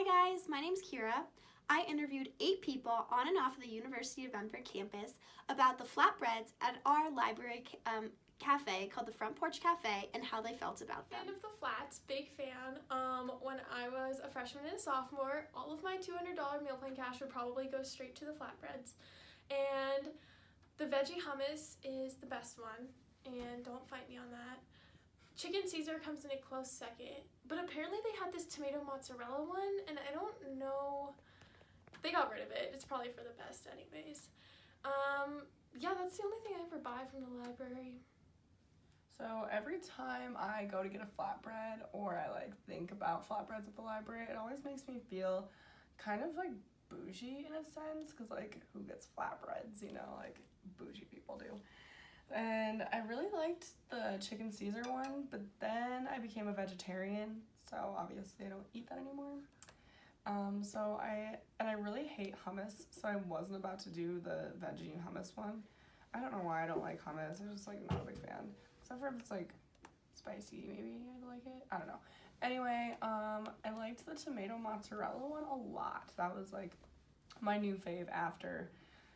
Hi guys, my name's Kira. I interviewed 8 people on and off of the University of Denver campus about the flatbreads at our library cafe called the Front Porch Cafe and how they felt about them. Fan of the flats, big fan. When I was a freshman and a sophomore, all of my $200 meal plan cash would probably go straight to the flatbreads. And the veggie hummus is the best one, and don't fight me on that. Chicken Caesar comes in a close second, but apparently they had this tomato mozzarella one, and I don't know, they got rid of it. It's probably for the best anyways. Yeah, that's the only thing I ever buy from the library. So every time I go to get a flatbread or I think about flatbreads at the library, it always makes me feel kind of bougie in a sense, because who gets flatbreads, bougie people do. And I really liked the chicken Caesar one, but then I became a vegetarian, so obviously I don't eat that anymore. I really hate hummus, so I wasn't about to do the veggie hummus one. I don't know why I don't like hummus. I'm just not a big fan. Except for if it's spicy, maybe I'd like it. I don't know. Anyway, I liked the tomato mozzarella one a lot. That was my new fave after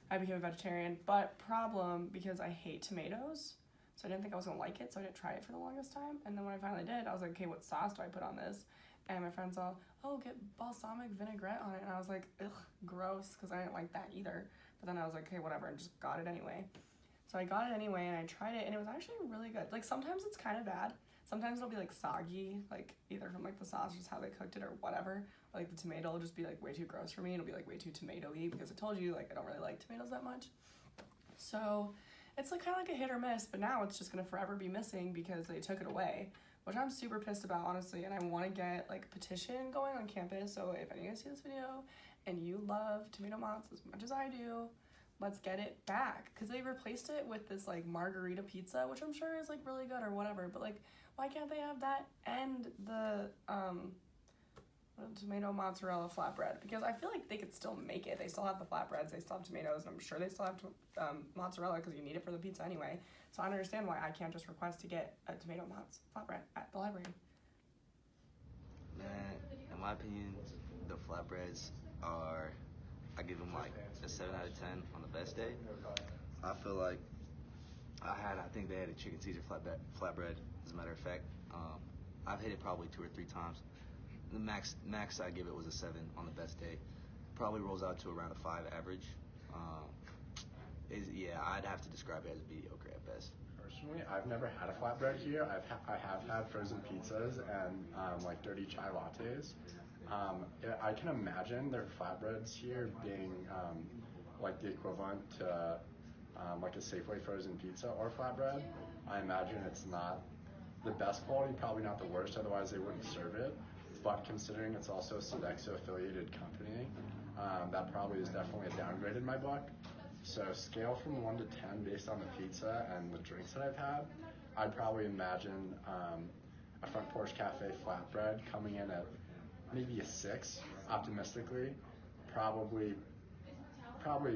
I became a vegetarian. But problem, because I hate tomatoes, so I didn't think I was gonna like it, so I didn't try it for the longest time. And then when I finally did, I was like, okay, what sauce do I put on this? And my friends all, oh, get balsamic vinaigrette on it. And I was like, ugh, gross, because I didn't like that either. But then I was like, okay, whatever, and just got it anyway. So I got it anyway, and I tried it, and it was actually really good. Sometimes it's kind of bad. Sometimes it'll be soggy, either from the sauce or just how they cooked it or whatever. Or the tomato will just be way too gross for me. It'll be way too tomato-y, because I told you I don't really like tomatoes that much. So it's kind of a hit or miss, but now it's just gonna forever be missing because they took it away, which I'm super pissed about, honestly. And I want to get a petition going on campus. So if any of you guys see this video and you love tomato mozz as much as I do, let's get it back, because they replaced it with this margarita pizza, which I'm sure is really good or whatever, but why can't they have that and the tomato mozzarella flatbread? Because I feel they could still make it. They still have the flatbreads, they still have tomatoes, and I'm sure they still have mozzarella, because you need it for the pizza anyway. So I don't understand why I can't just request to get a tomato mozz flatbread at the library. Man, in my opinion, the flatbreads are, I give them a 7 out of 10 on the best day. I feel I think they had a chicken Caesar flatbread, as a matter of fact. I've hit it probably 2 or 3 times. The max I give it was a 7 on the best day. Probably rolls out to around a 5 average. I'd have to describe it as mediocre at best. Personally, I've never had a flatbread here. I have had frozen pizzas and dirty chai lattes. I can imagine their flatbreads here being the equivalent to a Safeway frozen pizza or flatbread. I imagine it's not the best quality, probably not the worst, otherwise they wouldn't serve it. But considering it's also a Sodexo affiliated company, that probably is definitely a downgrade in my book. So scale from 1 to 10 based on the pizza and the drinks that I've had, I'd probably imagine a Front Porch Cafe flatbread coming in at maybe a 6, optimistically. Probably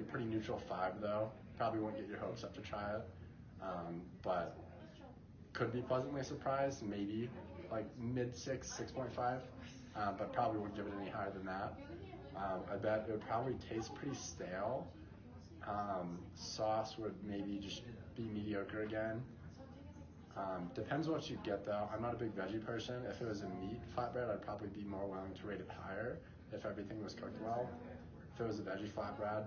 pretty neutral 5 though. Probably won't get your hopes up to try it, but could be pleasantly surprised. Maybe mid 6, 6.5, but probably wouldn't give it any higher than that. I bet it would probably taste pretty stale. Sauce would maybe just be mediocre again. Depends what you get though. I'm not a big veggie person. If it was a meat flatbread, I'd probably be more willing to rate it higher if everything was cooked well. If it was a veggie flatbread,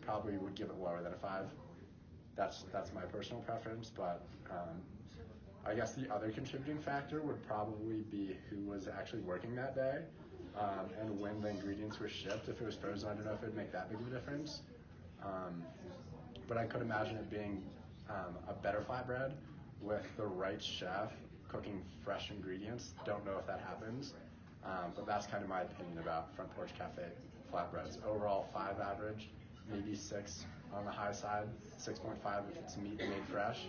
probably would give it lower than a 5. That's my personal preference, but I guess the other contributing factor would probably be who was actually working that day, and when the ingredients were shipped. If it was frozen, I don't know if it would make that big of a difference. But I could imagine it being a better flatbread with the right chef cooking fresh ingredients. Don't know if that happens, but that's kind of my opinion about Front Porch Cafe flatbreads. Overall 5 average, maybe 6 on the high side, 6.5 if it's meat made fresh.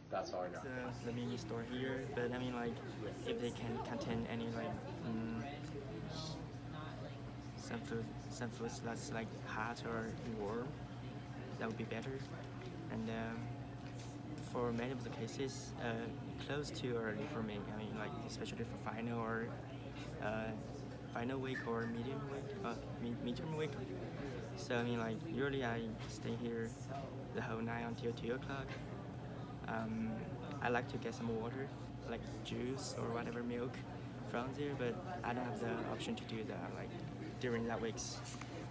That's all I got. The mini store here, but if they can contain any some foods that's hot or warm, that would be better. And for many of the cases, close too early for me. Especially for final or final week or midterm week. So I mean, like usually I stay here the whole night until 2 o'clock. I like to get some water, like juice or whatever milk from there, but I don't have the option to do that like during that weeks.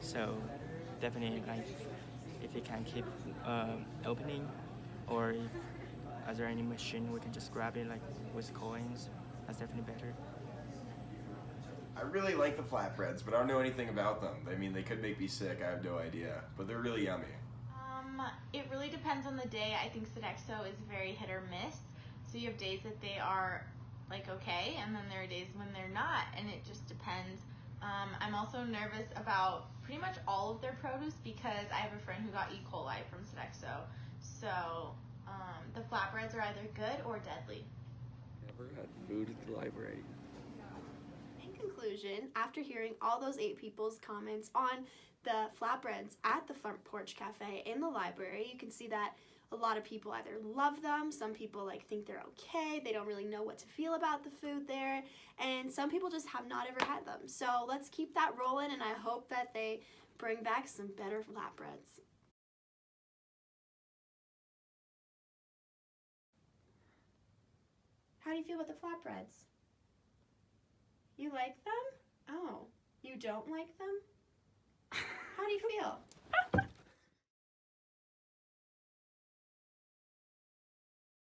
So definitely like if you can keep opening, or if are there any machine we can just grab it like with coins, that's definitely better. I really like the flatbreads, but I don't know anything about them. I mean, they could make me sick. I have no idea, but they're really yummy. It really depends on the day. I think Sodexo is very hit or miss. So you have days that they are like okay, and then there are days when they're not, and it just depends. I'm also nervous about pretty much all of their produce because I have a friend who got E. coli from Sodexo. So the flatbreads are either good or deadly. Never had food at the library. In conclusion, after hearing all those 8 people's comments on the flatbreads at the Front Porch Cafe in the library, you can see that a lot of people either love them, some people like think they're okay, they don't really know what to feel about the food there, and some people just have not ever had them. So let's keep that rolling, and I hope that they bring back some better flatbreads. How do you feel about the flatbreads? You like them? Oh, you don't like them? How do you feel?